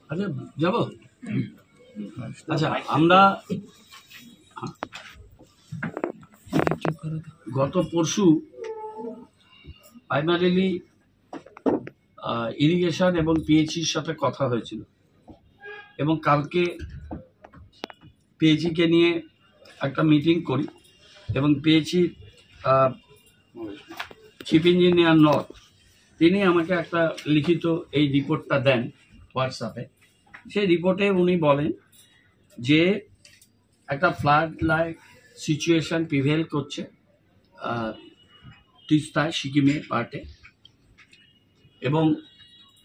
আচ্ছা যাব। আচ্ছা, আমরা গত পরশু প্রাইমারিলি ইরিগেশন এবং পিএইচির সাথে কথা হয়েছিল, এবং কালকে পিএইচিকে নিয়ে একটা মিটিং করি, এবং পিএইচির চিফ ইঞ্জিনিয়ার নর্থ তিনি আমাকে একটা লিখিত এই রিপোর্টটা দেন হোয়াটসঅ্যাপে। সেই রিপোর্টে উনি বলেন যে একটা ফ্লাড লাইক সিচুয়েশন প্রিভেল করছে তিস্তায়, সিকিমের পার্টে, এবং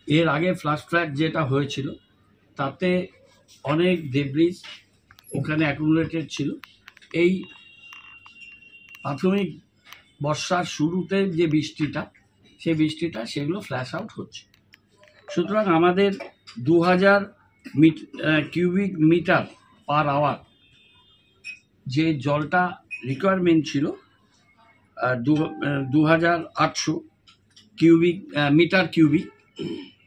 এর আগে ফ্লাশ ফ্ল্যাট যেটা হয়েছিল তাতে অনেক ডেব্রিজ ওখানে অ্যাকুমুলেটেড ছিল। এই প্রাথমিক বর্ষার শুরুতে যে বৃষ্টিটা, সেই বৃষ্টিটা সেগুলো ফ্ল্যাশ আউট হচ্ছে। সুতরাং আমাদের 2000 কিউবিক মিটার পার আওয়ার যে জলটা রিকোয়ারমেন্ট ছিল, 2800 cubic metre cubic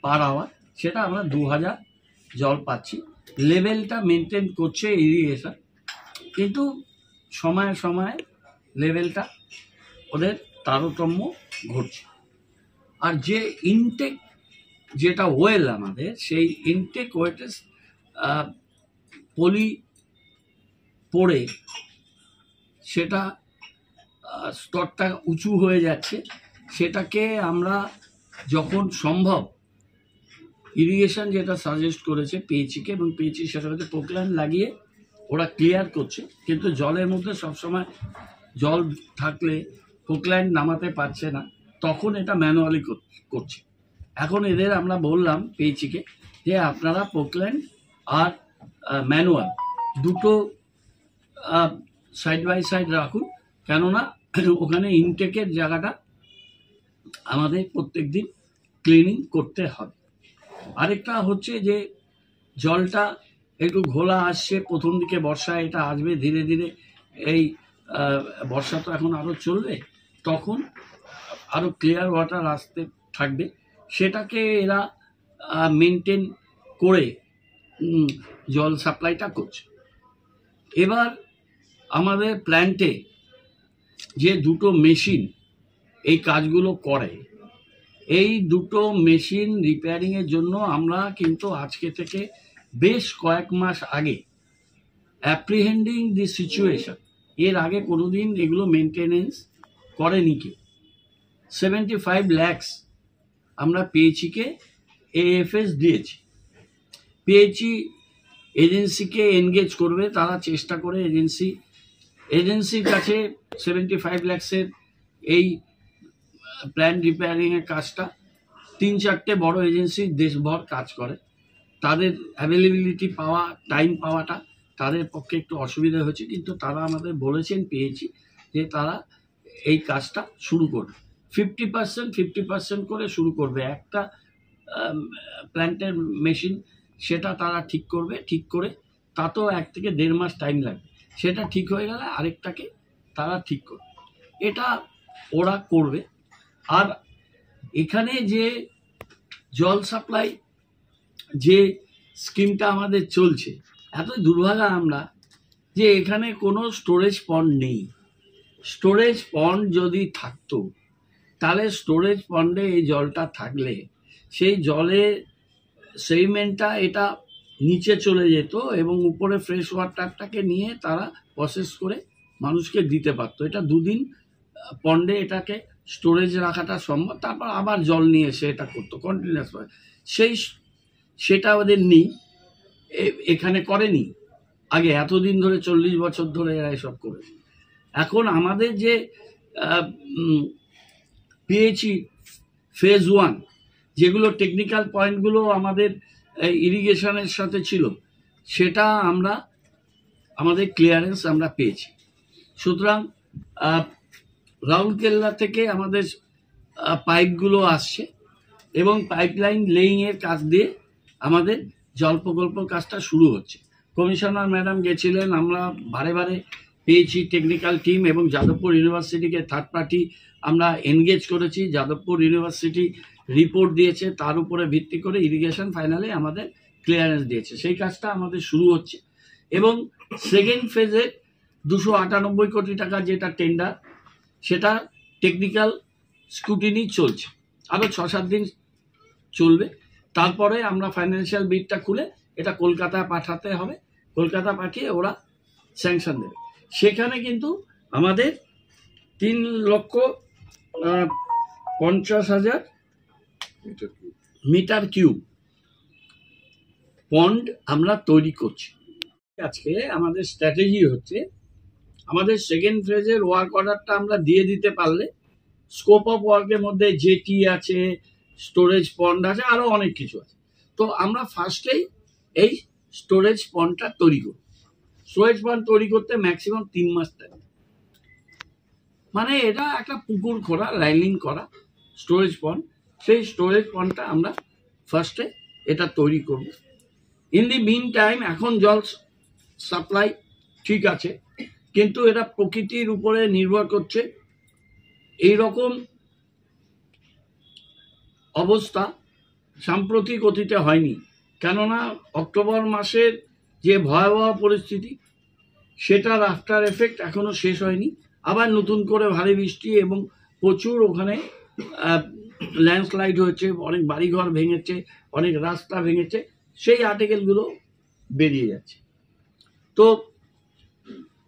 per hour, সেটা আমরা 2000 জল পাচ্ছি। লেভেলটা মেনটেন করছে ইরিগেশন, কিন্তু সময়ে সময়ে লেভেলটা ওদের তারতম্য ঘটছে। আর যে ইনটেক যেটা ওয়েল আমাদের, সেই ইনটেক ওয়েটে পলি পড়ে সেটা স্তরটা উঁচু হয়ে যাচ্ছে। সেটাকে আমরা যখন সম্ভব ইরিগেশন যেটা সাজেস্ট করেছে পিএইচিকে, এবং পিএইচি সেটা হচ্ছে পোকল্যান্ড লাগিয়ে ওরা ক্লিয়ার করছে, কিন্তু জলের মধ্যে সবসময় জল থাকলে পোকল্যান্ড নামাতে পারছে না, তখন এটা ম্যানুয়ালি করছে। এখন এদের আমরা বললাম পিএইচিকে যে আপনারা পোকল্যান্ড আর ম্যানুয়াল দুটো সাইড বাই সাইড রাখুন, কেননা ওখানে ইনটেকের জায়গাটা আমাদের প্রত্যেক দিন ক্লিনিং করতে হবে। আরেকটা হচ্ছে যে জলটা একটু ঘোলা আসছে, প্রথম দিকে বর্ষায় এটা আসবে, ধীরে ধীরে এই বর্ষা তো এখন আরও চলবে, তখন আরও ক্লিয়ার ওয়াটার আসতে থাকবে। সেটাকে এরা মেনটেন করে জল সাপ্লাইটা করছে। এবার আমাদের প্ল্যান্টে যে দুটো মেশিন এই কাজগুলো করে, এই দুটো মেশিন রিপেয়ারিংয়ের জন্য আমরা কিন্তু আজকে থেকে বেশ কয়েক মাস আগে অ্যাপ্রিহেন্ডিং দি সিচুয়েশন, এর আগে কোনোদিন এগুলো মেনটেনেন্স করেনি কেউ, 75 lakhs আমরা পিএইচিকে এএফএস দিয়েছি। পিএইচি এজেন্সিকে এনগেজ করবে, তারা চেষ্টা করে এজেন্সির কাছে 75 lakhsের এই প্ল্যান রিপেয়ারিংয়ের কাজটা 3-4টে বড় এজেন্সি দেশভর কাজ করে, তাদের অ্যাভেলেবিলিটি পাওয়া, টাইম পাওয়াটা তাদের পক্ষে একটু অসুবিধা হয়েছে, কিন্তু তারা আমাদের বলেছেন পেয়েছি যে তারা এই কাজটা শুরু করবে, 50% করে শুরু করবে। একটা প্ল্যান্টের মেশিন সেটা তারা ঠিক করবে, ঠিক করে তাতেও 1 থেকে 1.5 মাস টাইম লাগবে, সেটা ঠিক হয়ে গেলে আরেকটাকে তারা ঠিক করবে, এটা ওরা করবে। আর এখানে যে জল সাপ্লাই যে স্কিমটা আমাদের চলছে, এত দুর্ভাগা আমরা যে এখানে কোনো স্টোরেজ পন্ড নেই। স্টোরেজ পন্ড যদি থাকতো, তাহলে স্টোরেজ পন্ডে এই জলটা থাকলে সেই জলে সেডিমেন্টটা এটা নিচে চলে যেত, এবং উপরে ফ্রেশ ওয়াটারটাকে নিয়ে তারা প্রসেস করে মানুষকে দিতে পারতো। এটা 2 দিন পন্ডে এটাকে স্টোরেজ রাখাটা সম্ভব, তারপর আবার জল নিয়ে এসে এটা করতো কন্টিনিউয়াস। সেটা ওদের নেই, এখানে করেনি আগে, এতদিন ধরে 40 বছর ধরে এরা এসব করেছে। এখন আমাদের যে পিএইচি ফেজ 1 যেগুলো টেকনিক্যাল পয়েন্টগুলো আমাদের ইরিগেশনের সাথে ছিল, সেটা আমাদের ক্লিয়ারেন্স আমরা পেয়েছি। সুতরাং রাউরকেল্লা থেকে আমাদের পাইপগুলো আসছে, এবং পাইপলাইন লেইংয়ের কাজ দিয়ে আমাদের জল প্রকল্প কাজটা শুরু হচ্ছে। কমিশনার ম্যাডাম গেছিলেন, আমরা বারে বারে পেয়েছি টেকনিক্যাল টিম, এবং যাদবপুর ইউনিভার্সিটিকে থার্ড পার্টি আমরা এনগেজ করেছি। যাদবপুর ইউনিভার্সিটি রিপোর্ট দিয়েছে, তার উপরে ভিত্তি করে ইরিগেশন ফাইনালি আমাদের ক্লিয়ারেন্স দিয়েছে, সেই কাজটা আমাদের শুরু হচ্ছে। এবং সেকেন্ড ফেজে 298 কোটি টাকা যেটা টেন্ডার, সেটা টেকনিক্যাল স্ক্রুটিনি চলছে, আরও 6-7 দিন চলবে। তারপরে আমরা ফাইন্যান্সিয়াল বিডটা খুলে এটা কলকাতায় পাঠাতে হবে, কলকাতা পাঠিয়ে ওরা স্যাংশন দেবে। সেখানে কিন্তু আমাদের 3,50,000 মিটার কিউব পন্ড আমরা তৈরি করছি। আজকে আমাদের স্ট্র্যাটেজি হচ্ছে, আমাদের সেকেন্ড ফেজের ওয়ার্ক অর্ডারটা আমরা দিয়ে দিতে পারলে স্কোপ অফ ওয়ার্কের মধ্যে জেটি আছে, স্টোরেজ পন্ড আছে, আরও অনেক কিছু আছে। তো আমরা ফার্স্টেই এই স্টোরেজ পন্ডটা তৈরি করি। স্টোরেজ পন্ড তৈরি করতে ম্যাক্সিমাম 3 মাস লাগে। মানে এটা একটা পুকুর খোঁড়া, লাইনিং করা স্টোরেজ পন্ড। সেই স্টোরেজ পন্ডটা আমরা ফার্স্টে এটা তৈরি করব। ইন দি মিন টাইম এখন জল সাপ্লাই ঠিক আছে, কিন্তু এটা প্রকৃতির উপরে নির্ভর করছে। এইরকম অবস্থা সাম্প্রতিক অতীতে হয়নি, কেননা অক্টোবর মাসের যে ভয়াবহ পরিস্থিতি, সেটার আফটার এফেক্ট এখনো শেষ হয়নি। আবার নতুন করে ভারী বৃষ্টি এবং প্রচুর ওখানে ল্যান্ডস্লাইড হয়েছে, অনেক বাড়িঘর ভেঙেছে, অনেক রাস্তা ভেঙেছে, সেই আর্টিকেলগুলো বেরিয়ে যাচ্ছে। তো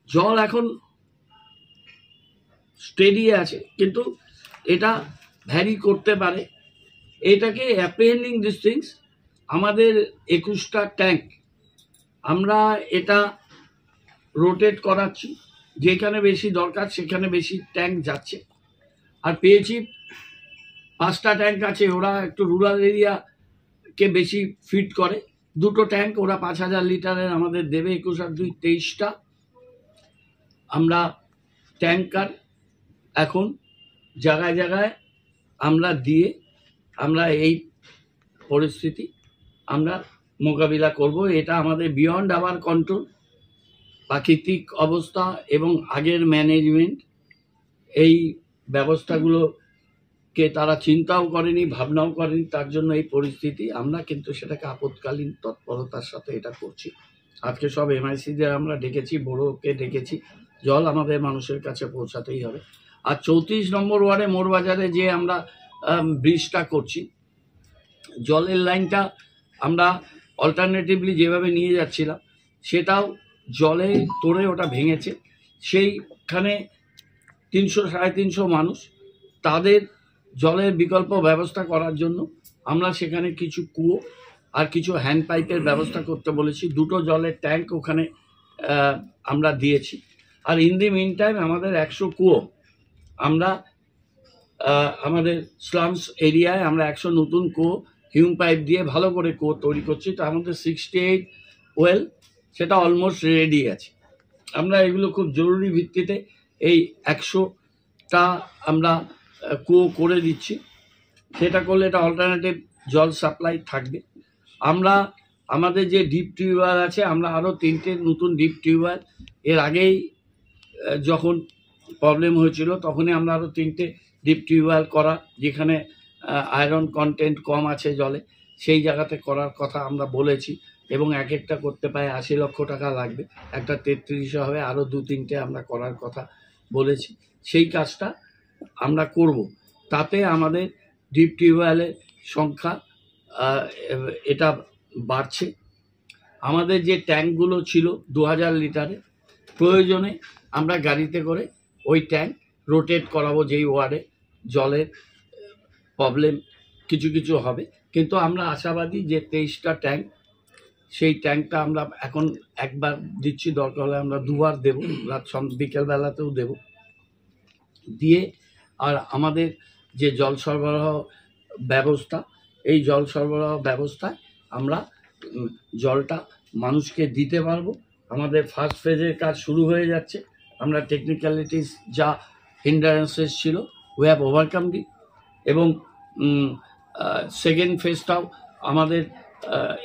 জল এখন স্টেডি আছে, কিন্তু এটা ভ্যারি করতে পারে। এটাকে অ্যাপ্রিহেন্ডিং দিস থিংস, আমাদের 21টা ট্যাঙ্ক আমরা এটা রোটেট করাচ্ছি, যেখানে বেশি দরকার সেখানে বেশি ট্যাঙ্ক যাচ্ছে। আর পেয়েছি 5টা ট্যাঙ্ক আছে, ওরা একটু রুরাল এরিয়াকে বেশি ফিট করে। 2টো ট্যাঙ্ক ওরা 5,000 লিটারের আমাদের দেবে। 21 আর 2 23টা আমরা ট্যাঙ্কার এখন জায়গায় জায়গায় আমরা দিয়ে আমরা এই পরিস্থিতি আমরা মোকাবিলা করব। এটা আমাদের বিয়ন্ড আওয়ার কন্ট্রোল। প্রাকৃতিক অবস্থা এবং আগের ম্যানেজমেন্ট এই ব্যবস্থাগুলোকে তারা চিন্তাও করেনি, ভাবনাও করেনি, তার জন্য এই পরিস্থিতি। আমরা কিন্তু সেটাকে আপৎকালীন তৎপরতার সাথে এটা করছি। আজকে সব এমআইসিদের আমরা ডেকেছি, বড়োকে ডেকেছি। জল আমাদের মানুষের কাছে পৌঁছাতেই হবে। আর 34 নম্বর ওয়ার্ডে মোড়বাজারে যে আমরা ব্রিজটা করছি, জলের লাইনটা আমরা অল্টারনেটিভলি যেভাবে নিয়ে যাচ্ছিলাম, সেটাও জলে তোড়ে ওটা ভেঙেছে। সেইখানে 300-350 মানুষ, তাদের জলের বিকল্প ব্যবস্থা করার জন্য আমরা সেখানে কিছু কুয়ো আর কিছু হ্যান্ড পাইপের ব্যবস্থা করতে বলেছি। 2টো জলের ট্যাঙ্ক ওখানে আমরা দিয়েছি। আর ইন দি মিন টাইম আমাদের 100 কুয়ো আমরা আমাদের স্লামস এরিয়ায় আমরা 100 নতুন কুয়ো হিউম পাইপ দিয়ে ভালো করে কুয়ো তৈরি করছি। তো আমাদের 68 ওয়েল সেটা অলমোস্ট রেডি আছে। আমরা এগুলো খুব জরুরি ভিত্তিতে এই 100টা আমরা কুয়ো করে দিচ্ছি। সেটা করলে এটা অল্টারনেটিভ জল সাপ্লাই থাকবে। আমরা আমাদের যে ডিপ টিউবওয়েল আছে, আমরা আরও 3টে নতুন ডিপ টিউবওয়েল, এর আগেই যখন প্রবলেম হয়েছিল তখনই আমরা আরও 3টে ডিপ টিউবওয়েল করা, যেখানে আয়রন কন্টেন্ট কম আছে জলে, সেই জায়গাতে করার কথা আমরা বলেছি। এবং এক একটা করতে প্রায় 80 লক্ষ টাকা লাগবে। একটা 33 হবে, আরও 2-3টে আমরা করার কথা বলেছি। সেই কাজটা আমরা করব। তাতে আমাদের ডিপ টিউবওয়েলের সংখ্যা এটা বাড়ছে। আমাদের যে ট্যাঙ্কগুলো ছিল 2000 লিটারের, প্রয়োজনে আমরা গাড়িতে করে ওই ট্যাঙ্ক রোটেট করাবো, যেই ওয়ার্ডে জলের প্রবলেম কিছু কিছু হবে। কিন্তু আমরা আশাবাদী যে 23টা ট্যাঙ্ক, সেই ট্যাঙ্কটা আমরা এখন একবার দিচ্ছি, দরকার হলে আমরা 2বার দেবো, রাত বিকেলবেলাতেও দেব দিয়ে। আর আমাদের যে জল সরবরাহ ব্যবস্থা, এই জল সরবরাহ ব্যবস্থায় আমরা জলটা মানুষকে দিতে পারবো। আমাদের ফার্স্ট ফেজের কাজ শুরু হয়ে যাচ্ছে। আমরা টেকনিক্যালিটিস যা হিন্ডারেন্সেস ছিল, উই হ্যাভ ওভারকাম দি। এবং সেকেন্ড ফেজটাও আমাদের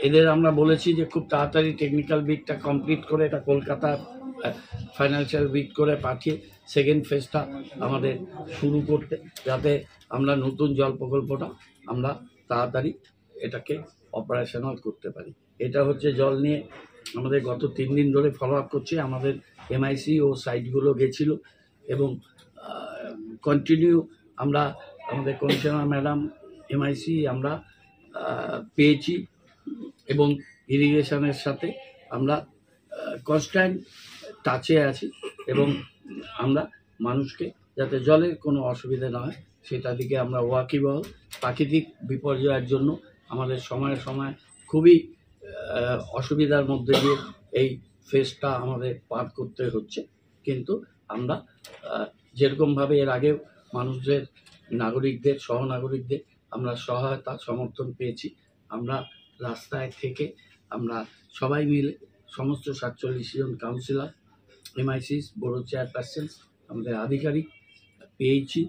এদের আমরা বলেছি যে খুব তাড়াতাড়ি টেকনিক্যাল বিটটা কমপ্লিট করে এটা কলকাতা ফাইন্যান্সিয়াল বিট করে পাঠিয়ে সেকেন্ড ফেজটা আমাদের শুরু করতে, যাতে আমরা নতুন জল প্রকল্পটা আমরা তাড়াতাড়ি এটাকে অপারেশনাল করতে পারি। এটা হচ্ছে জল নিয়ে আমাদের গত 3 দিন ধরে ফলো আপ করছে। আমাদের এমআইসি ও সাইটগুলো গেছিল এবং কন্টিনিউ আমরা আমাদের কমিশনার ম্যাডাম, এমআইসি আমরা পেয়েছি এবং ইরিগেশনের সাথে আমরা কনস্ট্যান্ট টাচে আছি এবং আমরা মানুষকে যাতে জলের কোনো অসুবিধা না হয় সেটা দিকে আমরা ওয়াকিবহাল। প্রাকৃতিক বিপর্যয়ের জন্য আমাদের সময়ে সময়ে খুবই অসুবিধার মধ্যে দিয়ে এই ফেজটা আমাদের পার করতে হচ্ছে, কিন্তু আমরা যেরকমভাবে এর আগেও মানুষদের, নাগরিকদের, সহনাগরিকদের আমরা সহায়তা সমর্থন পেয়েছি। আমরা রাস্তায় থেকে আমরা সবাই মিলে সমস্ত 47 জন কাউন্সিলর, এমআইসিস, বোর্ড চেয়ারপারসন, আমাদের আধিকারিক, পিএইচই,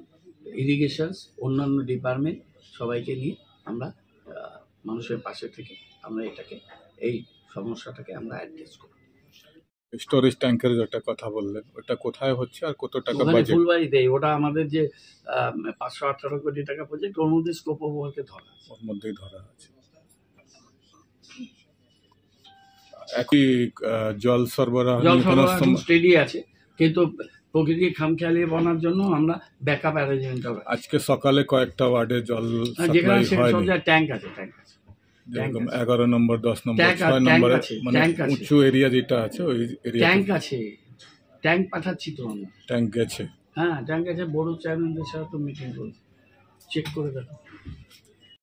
ইরিগেশনস, অন্যান্য ডিপার্টমেন্ট সবাইকে নিয়ে আমরা মানুষের পাশে থেকে আমরা এটাকে, এই সমস্যাটাকে আমরা অ্যাড্রেস করি। স্টোরেজ ট্যাঙ্কের যেটা কথা বললেন, ওটা কোথায় হচ্ছে আর কত টাকা বাজেট? ফুলবাড়িতে। ওটা আমাদের যে 518 কোটি টাকা প্রজেক্ট, ওর মধ্যে স্কোপ অফ ওয়ার্কে ধরা আছে, ওর মধ্যেই ধরা আছে। একই জল সরবরাহ স্টেডি আছে, কিন্তু প্রকৃতির খামখেয়ালি বনার জন্য আমরা ব্যাকআপ অ্যারেঞ্জমেন্ট হবে। আজকে সকালে কয়েকটা ওয়ার্ডে জল যেখানে সাপ্লাই হয়নি। ট্যাঙ্ক আছে, যেরকম 11 নম্বর, 10 নম্বর, 6 নম্বরে মানে উঁচু এরিয়া যেটা আছে ওই এরিয়া ট্যাঙ্ক আছে। ট্যাঙ্ক পাঠাচ্ছি তো আমরা। ট্যাঙ্ক গেছে। হ্যাঁ, ট্যাঙ্ক আছে। বড় চেয়ারম্যানদের সাথে তো মিটিং করছি, চেক করে দেখো।